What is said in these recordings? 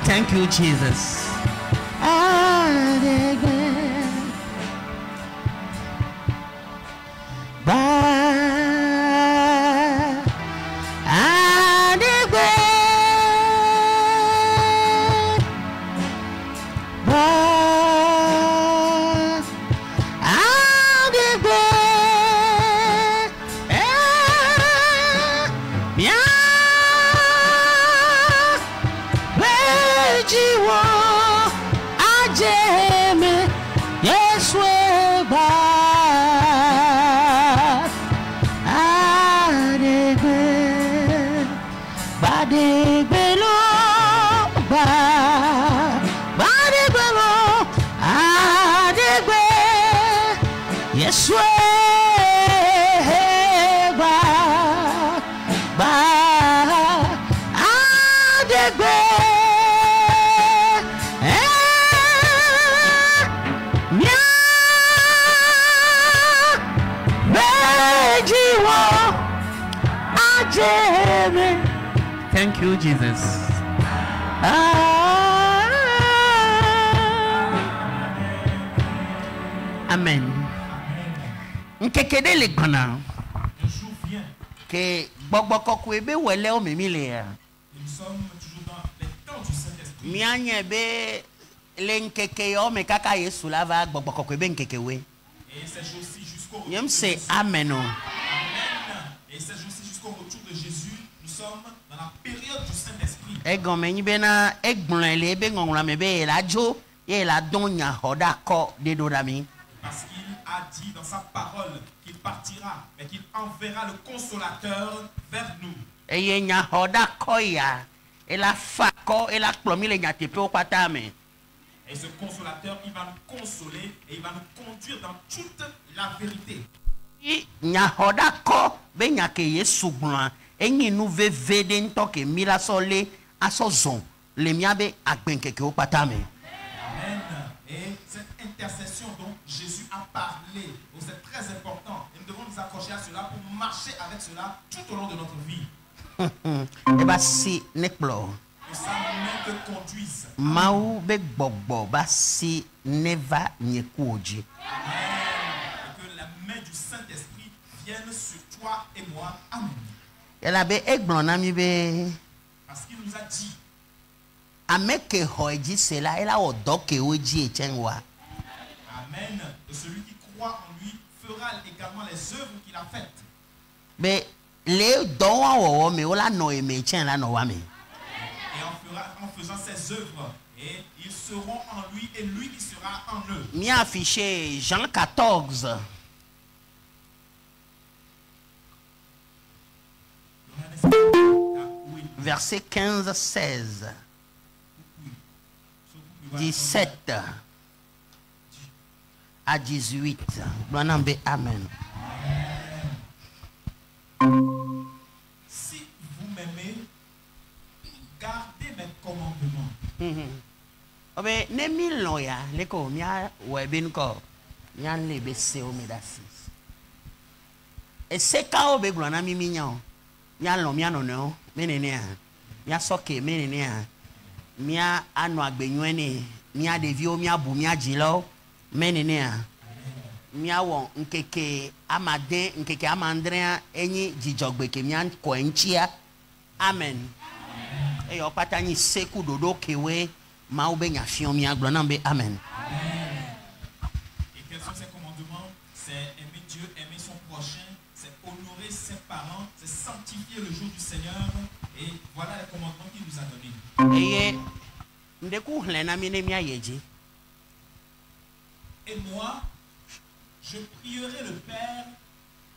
Thank you, Jesus. Thank you, Jesus. Amen. Nkekede le gbana. Que boboko ebe wele o mimile ya. Nous sommes toujours dans les temps du Saint-Esprit. Mianye be le nkeke yo me kaka Yesu lava boboko ebe nkeke we. Et ces jours-ci jusqu'au retour. Yem se amen. Amen. Et ces jours-ci jusqu'au retour de Jésus, nous sommes dans la période du Saint-Esprit. Egome bena egbonle ebe ngongla mebe la jo ye la donya hoda ko de dorami. Parce qu'il a dit dans sa parole qu'il partira, mais qu'il enverra le consolateur vers nous. Eye nya hoda ko ya ela fa ko ela plomi le nya tepe o patame. Et ce consolateur, il va nous consoler et il va nous conduire dans toute la vérité. Nya hoda ko be nya ke Yesu gbon enyi nu vevede nto ke mila sole aso zon le miabe agbenkeke o patame. Amen. Et cette intercession dont Jésus a parlé, c'est très important. Et nous devons nous accrocher à cela pour marcher avec cela tout au long de notre vie. E ba si nekplo. Que sa main te conduise. Maou be gbogbo ba si neva nyekuoji. Amen. Et que la main du Saint-Esprit vienne sur toi et moi. Amen. Ela be egbon mi be Parce qu'il nous a dit. ameke hoji sela ela odoke oji echenwa. Amen. Et celui qui croit en lui fera également les œuvres qu'il a faites. Be le dowa wo me ola no eme chen la no wa me. Et en faisant ses œuvres, et ils seront en lui et lui qui sera en eux. Mi affiché Jean 14 verset 15-16 17 à 18. Bonambe amen. Si vous m'aimez, gardez mes commandements. Obe ne milon ya leko mia webin ko nyan lebe se o medasis. E se ka obe glona mi minyan. Mia lo mia no no menene a. Mia soke menene a. Mia anu agbenwene, mia devio mia bu mia jilo menene a. miawo nkeke amade nkeke amandrea enyi jijogbe ke mian koenchia. Amen. Et on patani seku dodo kewe maube nya fion mia glonambe. Amen. Et quels sont ces commandements? C'est aimer Dieu, aimer son prochain, c'est honorer ses parents, c'est sanctifier le jour du Seigneur. Et voilà les commandements qu'il nous a donnés. Et ndeku hlena mine mia yeji. Et moi, je prierai le Père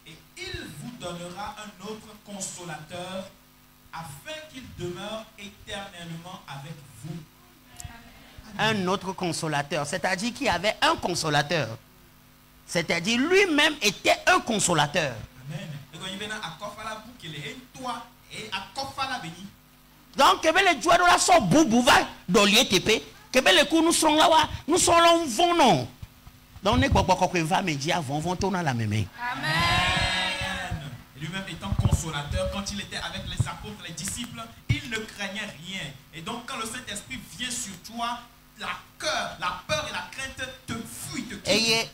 et il vous donnera un autre consolateur afin qu'il demeure éternellement avec vous. Un autre consolateur, c'est-à-dire qu'il y avait un consolateur. C'est-à-dire lui-même était un consolateur. Amen. Donc, les joueurs de la sorte boubou va dans l'IETP. Les coups nous sont là, nous sommes là, on va non. Donc, on va me dire, vont tourner la même. Amen. Lui-même étant consolateur, quand il était avec les apôtres, les disciples, il ne craignait rien. Et donc, quand le Saint-Esprit vient sur toi, la peur et la crainte te fuient, te quittent.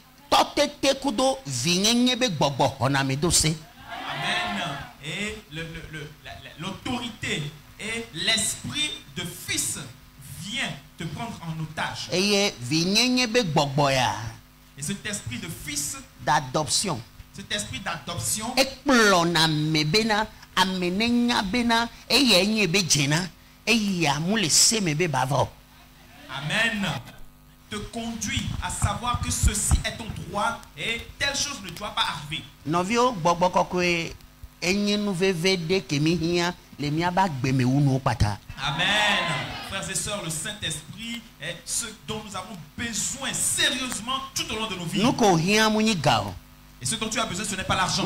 Amen. Et l'autorité et l'esprit de fils vient te prendre en otage. Et cet esprit de fils d'adoption, cet esprit d'adoption Amen. Te conduit à savoir que ceci est ton droit et telle chose ne doit pas arriver. Novio bokokwe enye nou vevede kemi hiya le miaba gbeme uno pata. Amen. Frères et sœurs, le Saint-Esprit est ce dont nous avons besoin sérieusement tout au long de nos vies. Nous ko hiya muni gao. Et ce dont tu as besoin, ce n'est pas l'argent.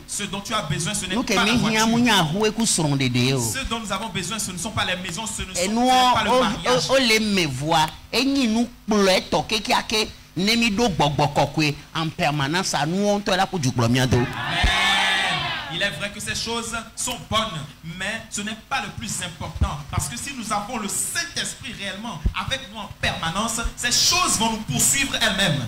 Ce dont tu as besoin, ce n'est pas la voiture. Ce dont nous avons besoin, ce ne sont pas les maisons, ce ne sont pas le mariage. En permanence, nous il est vrai que ces choses sont bonnes, mais ce n'est pas le plus important. Parce que si nous avons le Saint-Esprit réellement avec nous en permanence, ces choses vont nous poursuivre elles-mêmes.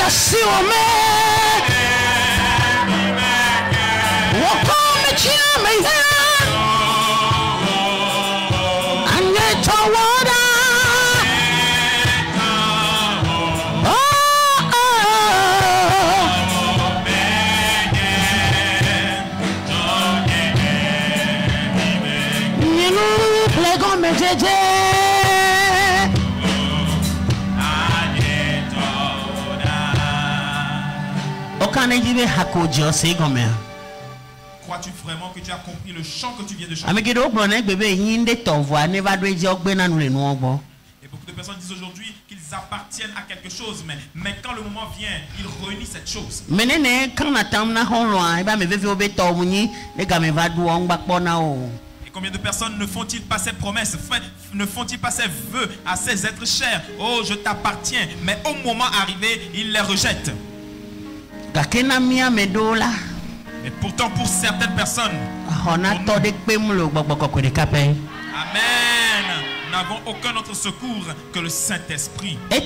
si ome wokome chiame ya anye tawada nyinu plego mejeje Crois-tu vraiment que tu as compris le chant que tu viens de chanter? Et beaucoup de personnes disent aujourd'hui qu'ils appartiennent à quelque chose, mais quand le moment vient, ils renient cette chose. Et combien de personnes ne font-ils pas ces promesses, ne font-ils pas ces vœux à ces êtres chers? Oh, je t'appartiens, mais au moment arrivé, ils les rejettent. Et pourtant, pour certaines personnes, amen, nous n'avons aucun autre secours que le Saint-Esprit. Et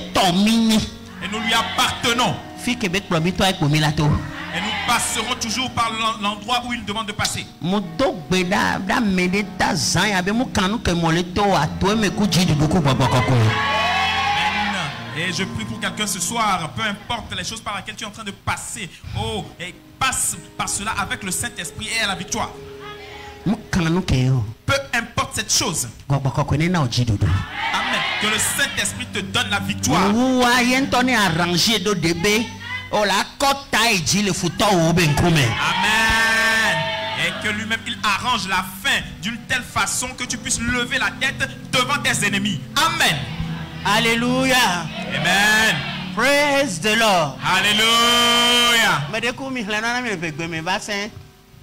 nous lui appartenons. Et nous passerons toujours par l'endroit où il nous demande de passer. Et je prie pour quelqu'un ce soir, peu importe les choses par lesquelles tu es en train de passer, oh, et passe par cela avec le Saint-Esprit et à la victoire. Peu importe cette chose. Amen. Que le Saint-Esprit te donne la victoire. Amen. Et que lui-même il arrange la fin d'une telle façon que tu puisses lever la tête devant tes ennemis. Amen. Alléluia. Amen. Praise the Lord. Alléluia. Mais du coup, verset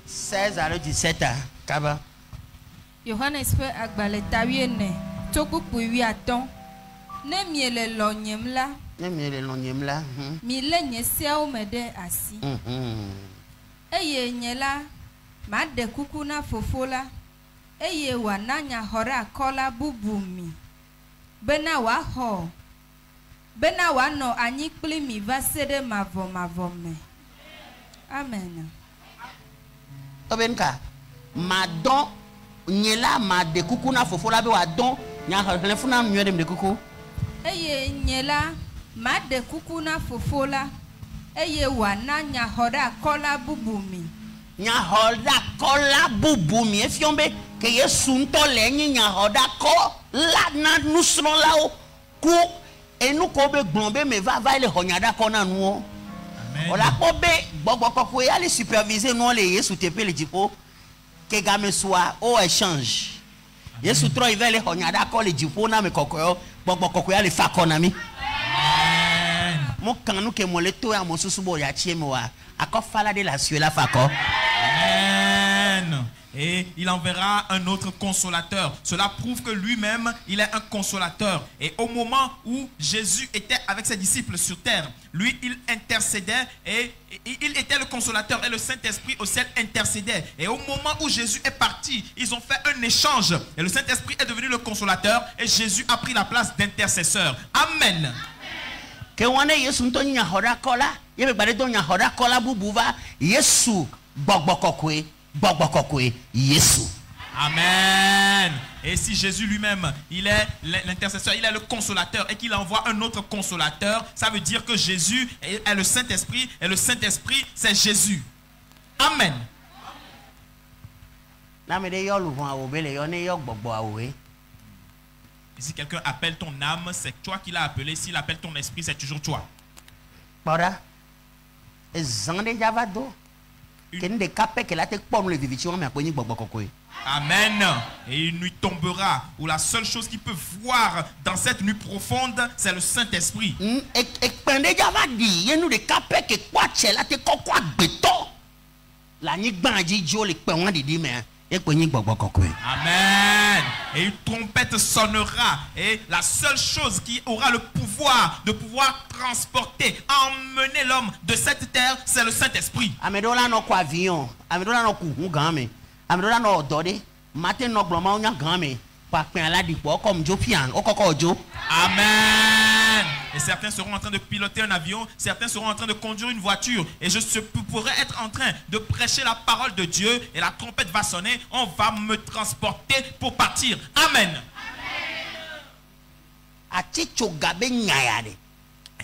16 à 17. Kaba. Johannes fait agbale tawiene toku puwi aton ne miele lonyem la mi le nye siawo me de asi eye nye la ma de kuku na fofo la eye wa na nya hore akola bubu mi bena wa ho bena wa no anyi kpli mi va sede mavo me. Amen. Obenka madon nyela ma de kuku na fofo la be wa don nya hore funa mwe dem de kuku eye nyela ma de kuku na fofo la eye wa na nya hore akola bubu mi nya hore akola bubu mi efiombe ke Yesu nto le nya hore akola na nusron la o ku enu ko be gbonbe me va le honyada ko na nu o ola ko be gbogbo ko ya le superviser non le Yesu te pe le dipo que game soit au échange. Yesu trop il va le honyada ko le dipo na me kokoyo gbogbo ko ya le fa ko na mi. Mo kanu ke mo le to ya mo susu bo ya chie me wa akofala de la suela fa ko. Amen. Et il enverra un autre consolateur. Cela prouve que lui-même, il est un consolateur. Et au moment où Jésus était avec ses disciples sur terre, lui, il intercédait et il était le consolateur. Et le Saint-Esprit au ciel intercédait. Et au moment où Jésus est parti, ils ont fait un échange. Et le Saint-Esprit est devenu le consolateur. Et Jésus a pris la place d'intercesseur. Amen. Que wane Yesu nto nya hora kola, yebe gbade do nya hora kola bubuva, Yesu bogbokokwe. Yesu. Amen. Et si Jésus lui-même, il est l'intercesseur, il est le consolateur et qu'il envoie un autre consolateur, ça veut dire que Jésus est le Saint-Esprit et le Saint-Esprit, c'est Jésus. Amen. Et si quelqu'un appelle ton âme, c'est toi qui l'as appelé. S'il appelle ton esprit, c'est toujours toi. Amen. Et une nuit tombera où la seule chose qui peut voir dans cette nuit profonde, c'est le Saint-Esprit. Amen. Et une trompette sonnera. Et la seule chose qui aura le pouvoir de pouvoir transporter, emmener l'homme de cette terre, c'est le Saint-Esprit. Amen. Et certains seront en train de piloter un avion, certains seront en train de conduire une voiture. Et je pourrais être en train de prêcher la parole de Dieu et la trompette va sonner. On va me transporter pour partir. Amen.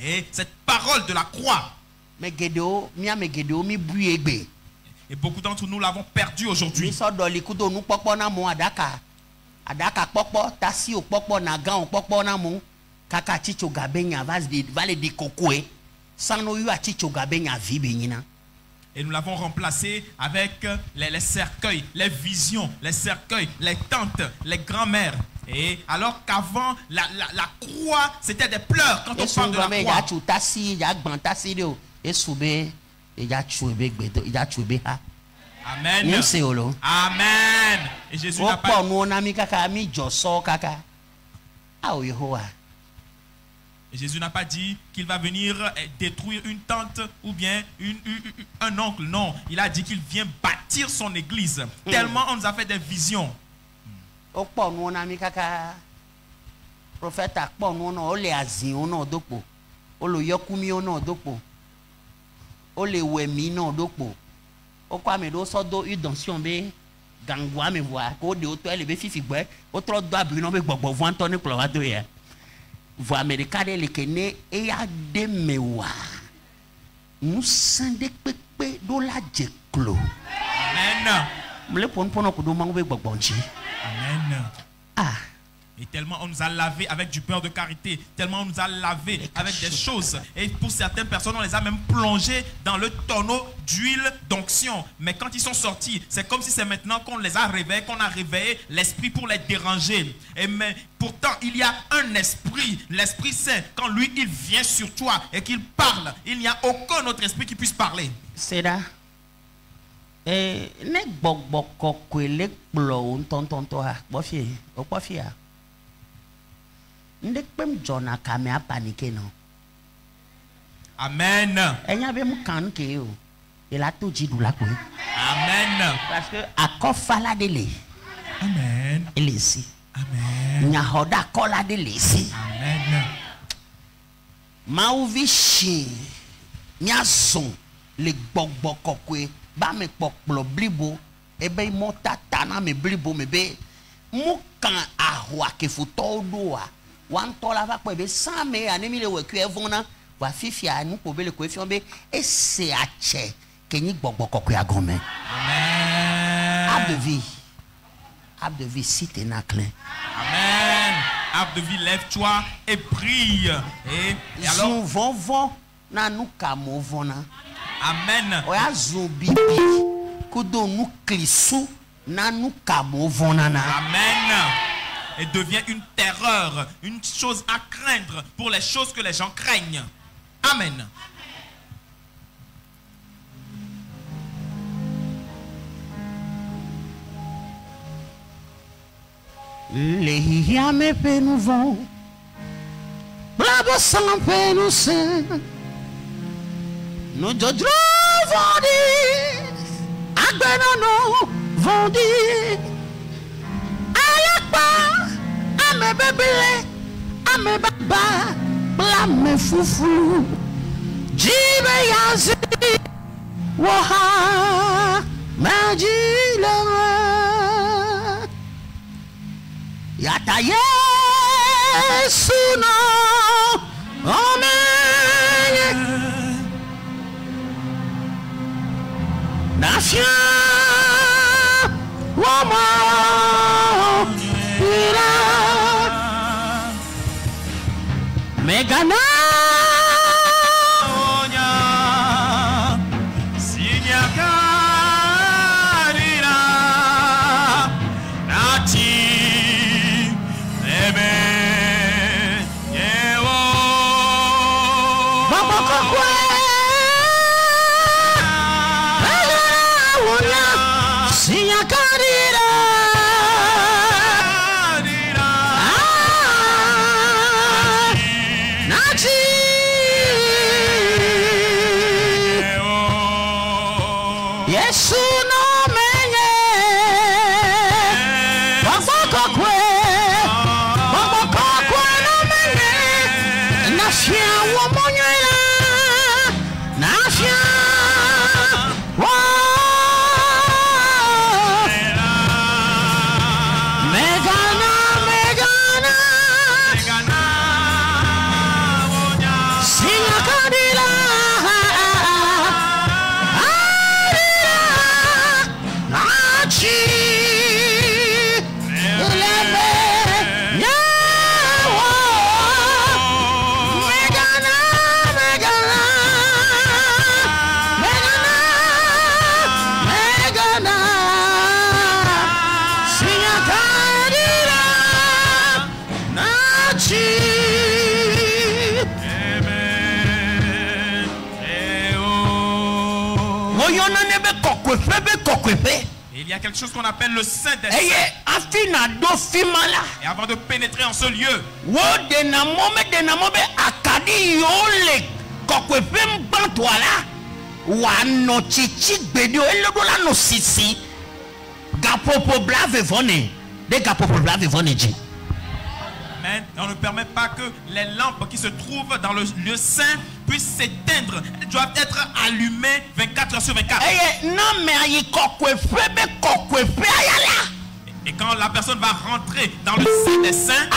Et cette parole de la croix. Et beaucoup d'entre nous l'avons perdu aujourd'hui. Et nous l'avons remplacé avec les cercueils, les visions, les cercueils, les tantes, les grands-mères. Et alors qu'avant, la croix, c'était des pleurs quand on parle de la croix. Amen. Amen. Et Jésus n'a pas... Et Jésus n'a pas dit qu'il va venir détruire une tante ou bien un oncle. Non, il a dit qu'il vient bâtir son église. Tellement on nous a fait des visions. Prophète voix américaine les kene et a des mewa nous sommes des pépé do la jeklo. Amen. Le pon ko do mango be gbonchi. Amen. Ah. Et tellement on nous a lavé avec du beurre de karité, tellement on nous a lavé avec des choses. Et pour certaines personnes, on les a même plongés dans le tonneau d'huile d'onction. Mais quand ils sont sortis, c'est comme si c'est maintenant qu'on les a réveillés, qu'on a réveillé l'esprit pour les déranger. Mais pourtant, il y a un esprit, l'Esprit Saint. Quand lui, il vient sur toi et qu'il parle, il n'y a aucun autre esprit qui puisse parler. C'est là. Et ne bok kwele plo tonton toa bofie o pofia ndek pem jona kame a paniquer non. Amen. Enya be mu kan ke o il a tout dit la ko. Amen. Parce que à kofala dele. Amen. Il est ici. Amen. Nya hoda kola dele ici. Amen. Ma uvishi nya son le gbogbo kokwe ba me pokplo blibo ebe mota tana me blibo me be mu kan ahwa ke futo do a wan to la va ko be san me anemi le we ku evona wa fifia nu ko be le ko efion be ese ache kenyi gbogbo kokwe agome. Amen. Ab de vie si ténacle. Amen. Ab de vie, lève-toi et brille. Et alors vont na nu kamovona. Amen. Oya zobibi kudo nu klisu na nu kamovona. Amen. Et devient une terreur, une chose à craindre pour les choses que les gens craignent. Amen. Les yame pe nous vont, blabo sans pe nous sen, nous jodro vondi, agbenono vondi, ayakpa, ame bebele, ame baba, blame fufu, jibe yazi, waha, majila. Yata Yesu no Amen. Nafia Wama Ira Megana Onya Sinyaka Il y a quelque chose qu'on appelle le Saint des Saints. Et avant de pénétrer en ce lieu, Amen. Et on ne permet pas que les lampes qui se trouvent dans le lieu saint puissent s'éteindre. Elles doivent être allumées 24 heures sur 24. Et quand la personne va rentrer dans le Saint des Saints,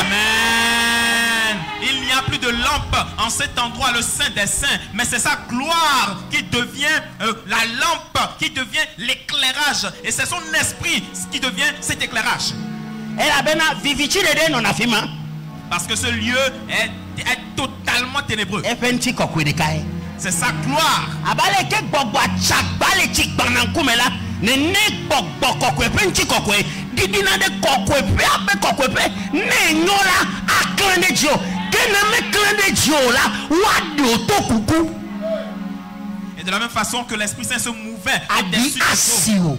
Amen. Il n'y a plus de lampe en cet endroit, le Saint des Saints, mais c'est sa gloire qui devient la lampe, qui devient l'éclairage, et c'est son esprit qui devient cet éclairage. Parce que ce lieu est totalement ténébreux. C'est sa gloire. Et de la même façon que l'Esprit Saint se mouvait au-dessus des eaux,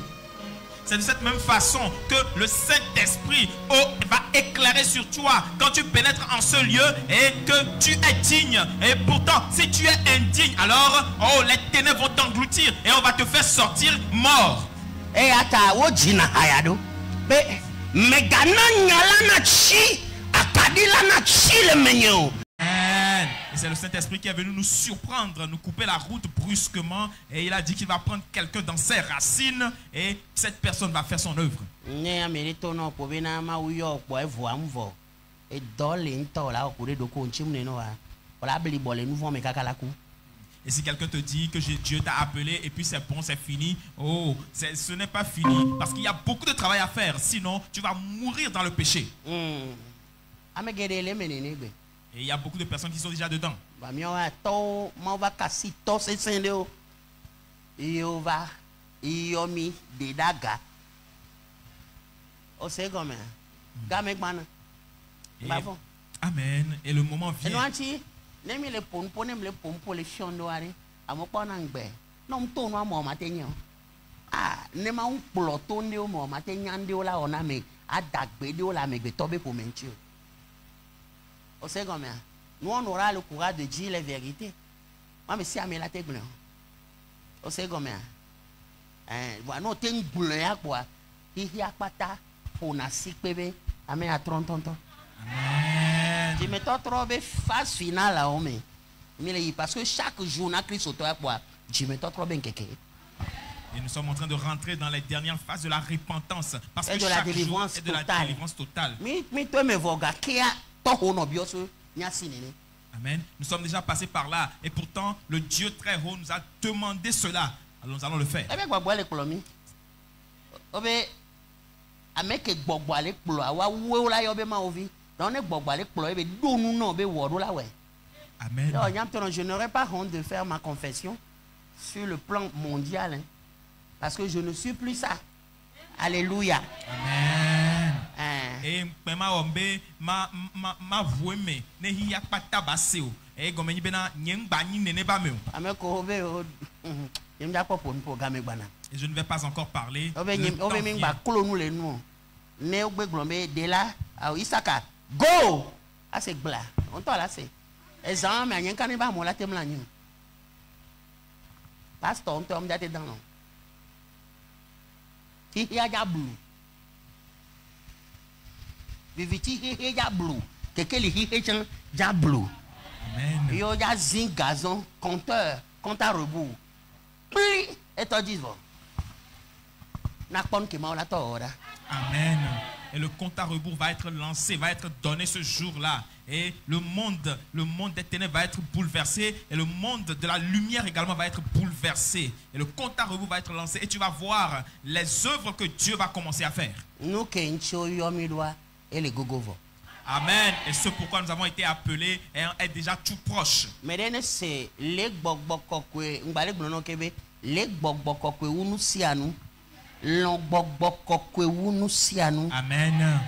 c'est de cette même façon que le Saint-Esprit va éclairer sur toi quand tu pénètres en ce lieu et que tu es digne. Et pourtant, si tu es indigne, alors les ténèbres vont t'engloutir et on va te faire sortir mort. Et c'est le Saint-Esprit qui est venu nous surprendre, nous couper la route brusquement. Et il a dit qu'il va prendre quelqu'un dans ses racines et cette personne va faire son œuvre. Et si quelqu'un te dit que Dieu t'a appelé et puis c'est bon, c'est fini, ce n'est pas fini. Parce qu'il y a beaucoup de travail à faire. Sinon, tu vas mourir dans le péché. Et il y a beaucoup de personnes qui sont déjà dedans. Amen. Et le moment vient. Nous on aura le courage de dire les vérités. Moi mais si amela te gblon. O sait combien? Voilà non ten gblon quoi. Hi akpata pona sikpebe ame a 30 ans. Amen. Je me trop phase finale là homme. Mais parce que chaque jour na Christ auto quoi. Je me trop bien quelque. Et nous sommes en train de rentrer dans les dernières phases de la repentance parce que de la délivrance est de la délivrance totale. Mais toi me voga qui a Amen. Nous sommes déjà passés par là et pourtant le Dieu très haut nous a demandé cela. Alors nous allons le faire. Amen. Je n'aurais pas honte de faire ma confession sur le plan mondial, hein, parce que je ne suis plus ça. Alléluia. Amen. Et ma voix me ne hiya pata baseo et gomeni bena nyengba ni nene ba me. Et je ne vais pas encore parler. Go. Ah c'est bla. On t'a là c'est. Exemple mais nyen kan ba mo la tem la nyen. Pasteur on t'homme d'aller dans non. Qui y a bleu. viviti hehe ya blue keke li hehe chan ja blue Amen. yo ya zin gazon compteur compte à rebours pli et toi dis bon na pon ke ma la tora. Amen. Et le compte à rebours va être lancé, va être donné ce jour-là. Et le monde des ténèbres va être bouleversé. Et le monde de la lumière également va être bouleversé. Et le compte à rebours va être lancé. Et tu vas voir les œuvres que Dieu va commencer à faire. Nous kencho yomidoa et les gogovo. Amen. Et c'est pourquoi nous avons été appelés et est déjà tout proche. Mais c'est les bogbokokwe, mbale gbono kebe, les bogbokokwe unu sianu. Amen.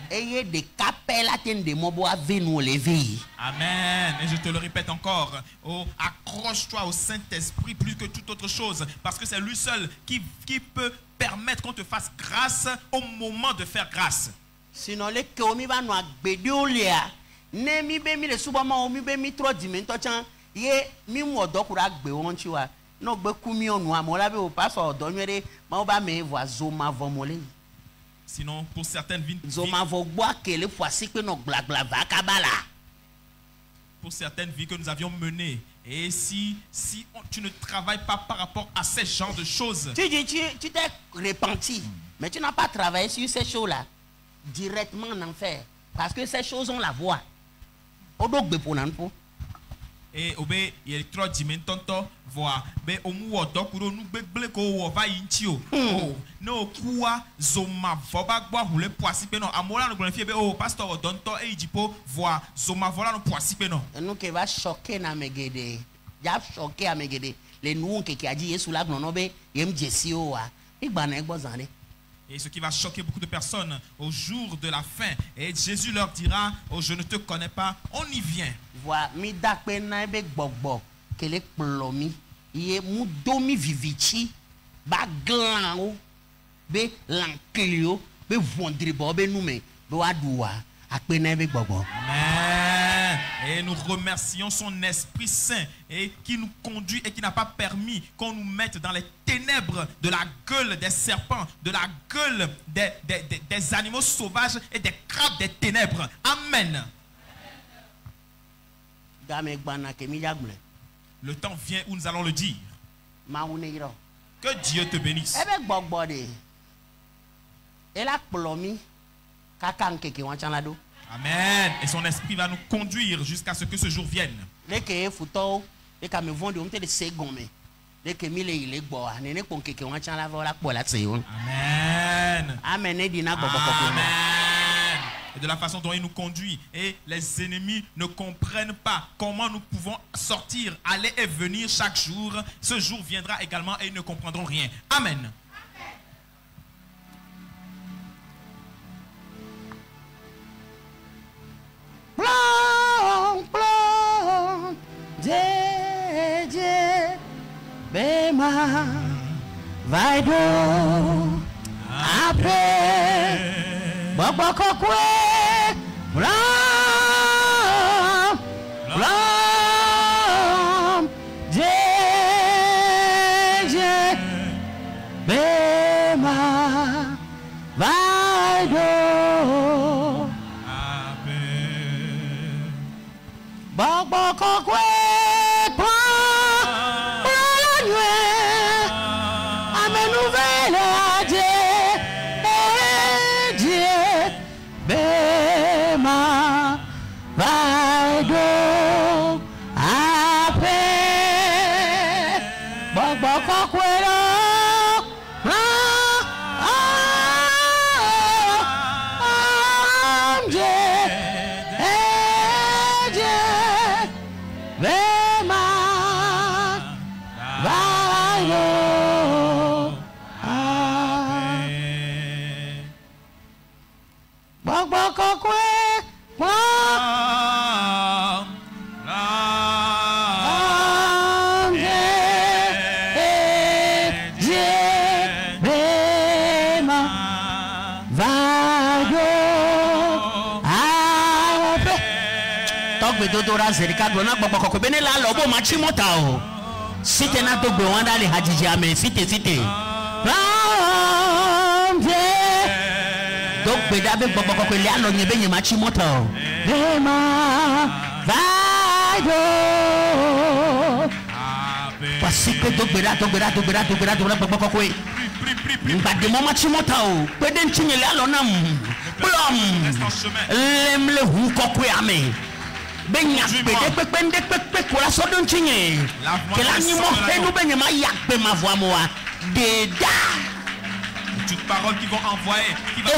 Ayez des capelles de mobo à venir lever. Amen. Et je te le répète encore. Oh, accroche-toi au Saint-Esprit plus que toute autre chose. Parce que c'est lui seul qui peut permettre qu'on te fasse grâce au moment de faire grâce. Sinon, les komi va nous agbediolia. Ne mi be mi le subama o mi be mi trop dimento chan. Ye mi mo dokura agbe won chiwa. No gbe kumi onu amola be o paso odonwere ma ba me vo azoma vomole. Sinon pour certaines vies zoma vo gbo akele foisi pe no glagla va kabala. Pour certaines vies que nous avions menées et si tu ne travailles pas par rapport à ces genres de choses. Tu t'es repenti mais tu n'as pas travaillé sur ces choses-là directement en enfer parce que ces choses ont la voix. Odo gbe ponanpo. Et obé il trop dimentonto voix be omu odokuro nu gbegble ko wo va yinti o no kuwa zoma voba gbo hunle poasi pe no amola no gbon fie be o pastor odonto e ijipo voix zoma vola no poasi pe no nous que va choquer na megede ya choquer a megede le nou ke aji Yesu la gbono be yem jesi o wa igba na egbo zan. Et ce qui va choquer beaucoup de personnes au jour de la fin. Et Jésus leur dira, oh, je ne te connais pas, on y vient. Voilà, mi dakpe na ebe gbogbo kele plomi ye mu domi vivichi ba glan o be lanklio be vondri bo be nume be wadua akpe na ebe gbogbo. Amen. Et nous remercions son Esprit Saint et qui nous conduit et qui n'a pas permis qu'on nous mette dans les ténèbres de la gueule des serpents, de la gueule des animaux sauvages et des crabes des ténèbres. Amen. Le temps vient où nous allons le dire. Que Dieu te bénisse. Amen. Et son esprit va nous conduire jusqu'à ce que ce jour vienne. Amen. Amen. Et de la façon dont il nous conduit. Et les ennemis ne comprennent pas comment nous pouvons sortir, aller et venir chaque jour. Ce jour viendra également et ils ne comprendront rien. Amen. Plong, plong, jeje, bema, vai do, apre, boboko kwe, plong, plong, jeje, bema, vai do. Baba kokwe kwa nwe ame nouvelle aje bema vaido ape baba kokwe Dodora zerika dona gbogbo ko bene la lobo ma chi mota o site na to gbe wan dale hajiji amen site Donc beda be bobo ko le alo nyebe nyema chi moto. Ema vado. Parce que donc beda bobo ko ko. Mba de mama chi moto o. Pede nchinye le alo nam. Plom. Lem le hu ko ko ame. Benya pede pepe ko la so don nchinye. Que la ni mo he no benya ma yakpe ma voix moi. Deda. Toutes paroles qui vont envoyer. Qui va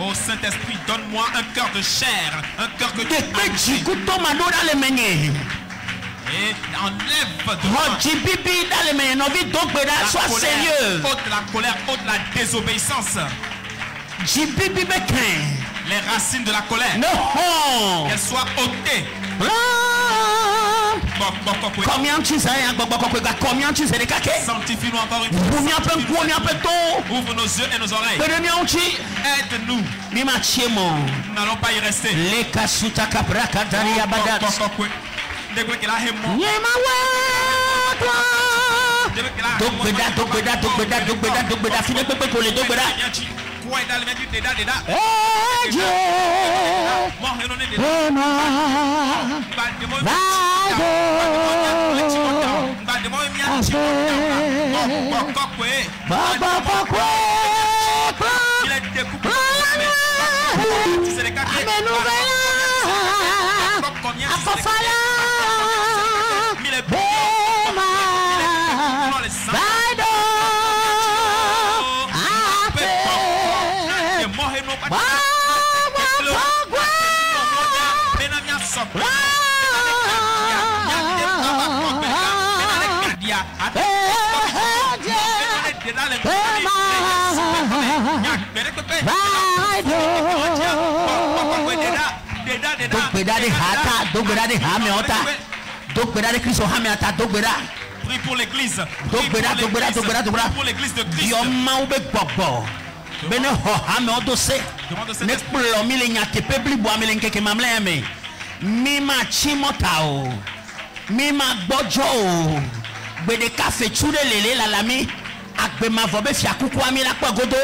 oh Saint-Esprit, donne-moi un cœur de chair, un cœur que tu as. Et enlève de moi la colère, ôte la désobéissance. Les racines de la colère. Qu'elles soient ôtées. Sanctifie-nous encore une fois. Ouvre nos yeux et nos oreilles. Aide-nous. Nous n'allons pas y rester. Prie pour l'église. Pour l'église de Christ. Demande au Saint-Esprit. Mima chimotao mima bojo bede kafe chure lele la lami akbe ma vobe fiakuku ami la pagodo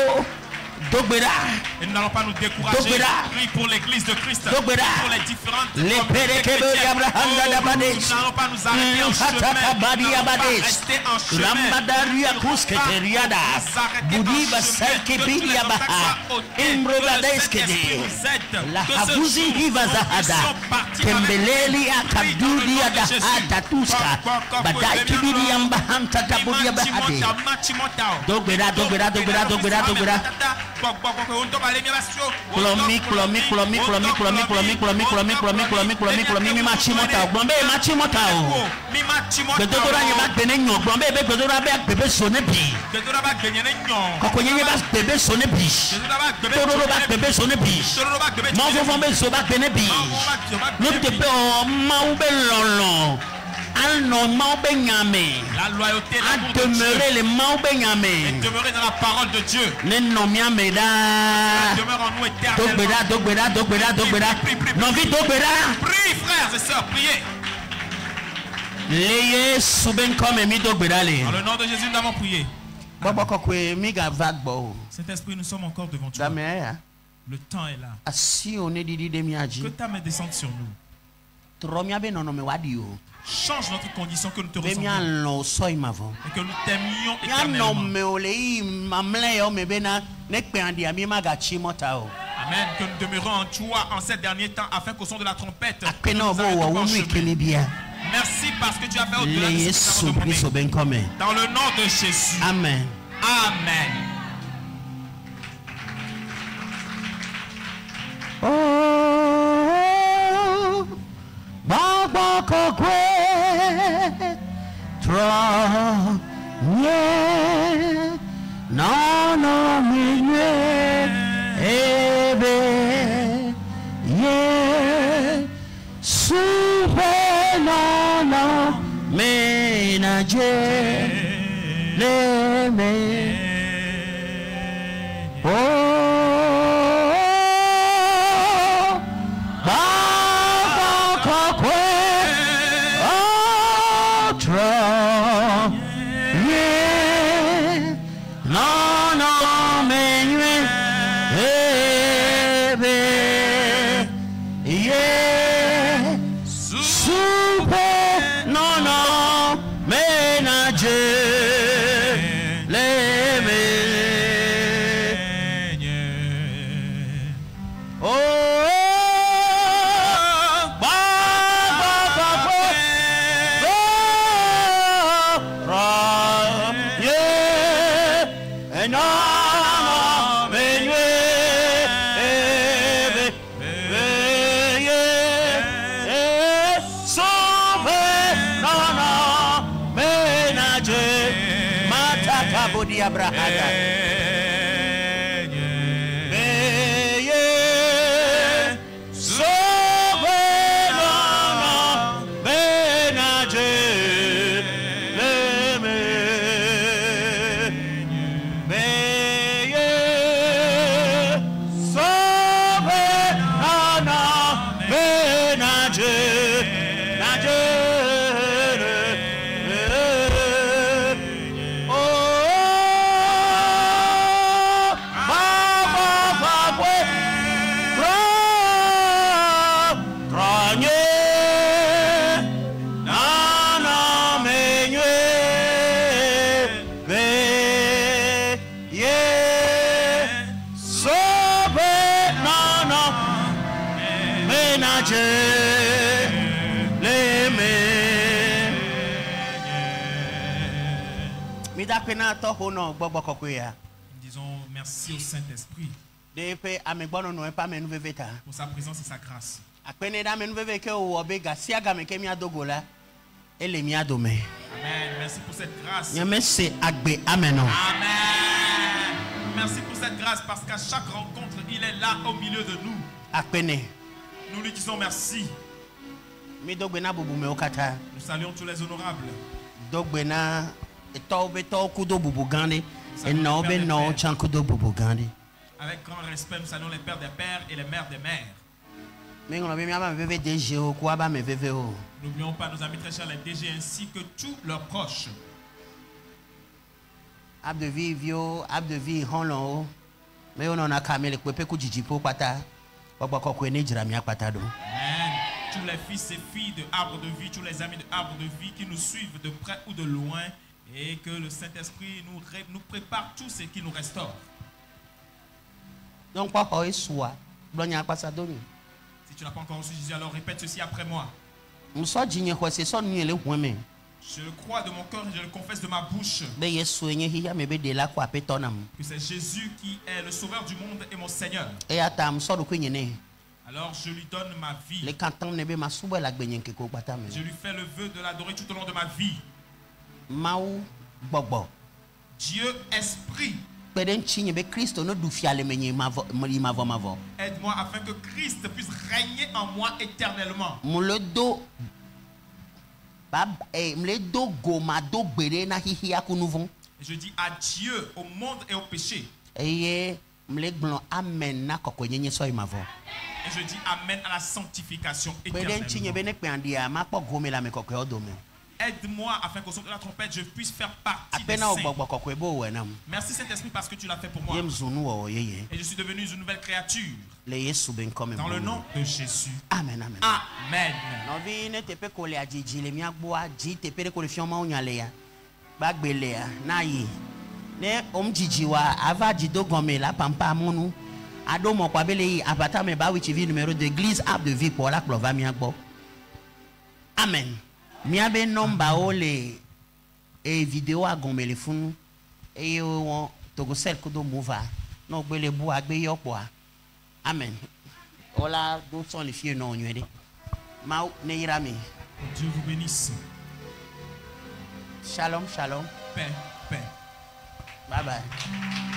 dogbera. Et nous n'allons pas nous décourager. Prie pour l'église de Christ. Pour les différentes nous n'allons pas nous arrêter en chemin. Nous n'allons pas rester en chemin. La loyauté, l'amour de Dieu. Et demeurer dans la parole de Dieu. Demeure en nous éternellement. Prie, frères et sœurs, priez. Dans le nom de Jésus, nous avons prié. Saint-Esprit, nous sommes encore devant toi. Le temps est là. Que ta main descende sur nous. Change notre condition, que nous te ressemblions et que nous t'aimions éternellement. Amen. Que nous demeurons en toi en ces derniers temps afin qu'au son de la trompette merci parce que tu as fait au-delà de ce que nous avons demandé. Dans le nom de Jésus. Amen. Amen. Oh, Baba Kokwe, no minye, ebe, ye, super no menaje, le me, oh. Super, non, ménager, les oh, Abrahada. Disons merci au Saint-Esprit pour sa présence et sa grâce. Amen. Merci pour cette grâce. Amen. Merci pour cette grâce parce qu'à chaque rencontre, il est là au milieu de nous. Nous lui disons merci. Nous saluons tous les honorables. Avec grand respect, nous saluons les pères des pères et les mères des mères. N'oublions pas nos amis très chers, les DG ainsi que tous leurs proches. Tous les fils et filles de Arbre de Vie, tous les amis de Arbre de Vie qui nous suivent de près ou de loin, et que le Saint-Esprit nous prépare tout ce qui nous restaure. Donc, si tu n'as pas encore reçu Jésus, alors répète ceci après moi. Je le crois de mon cœur et je le confesse de ma bouche. Que c'est Jésus qui est le sauveur du monde et mon Seigneur. Alors je lui donne ma vie. Je lui fais le vœu de l'adorer tout au long de ma vie. Dieu Esprit, aide-moi afin que Christ puisse régner en moi éternellement. Et je dis adieu au monde et au péché. Et je dis amen à la sanctification éternellement. Aide-moi afin qu'au son de la trompette, je puisse faire partie des saints. Merci Saint-Esprit parce que tu l'as fait pour moi. Et je suis devenu une nouvelle créature. Dans le nom de Jésus. Amen. Amen. Amen. Amen. Miabe nomba ole e vidéo a gombe le funu e won togo sel kudo mova no gbele bu agbe yopo. Amen. Ola do son les filles non nyede. Ma ne irami. Dieu vous bénisse. Shalom, shalom. Paix, paix. Bye bye.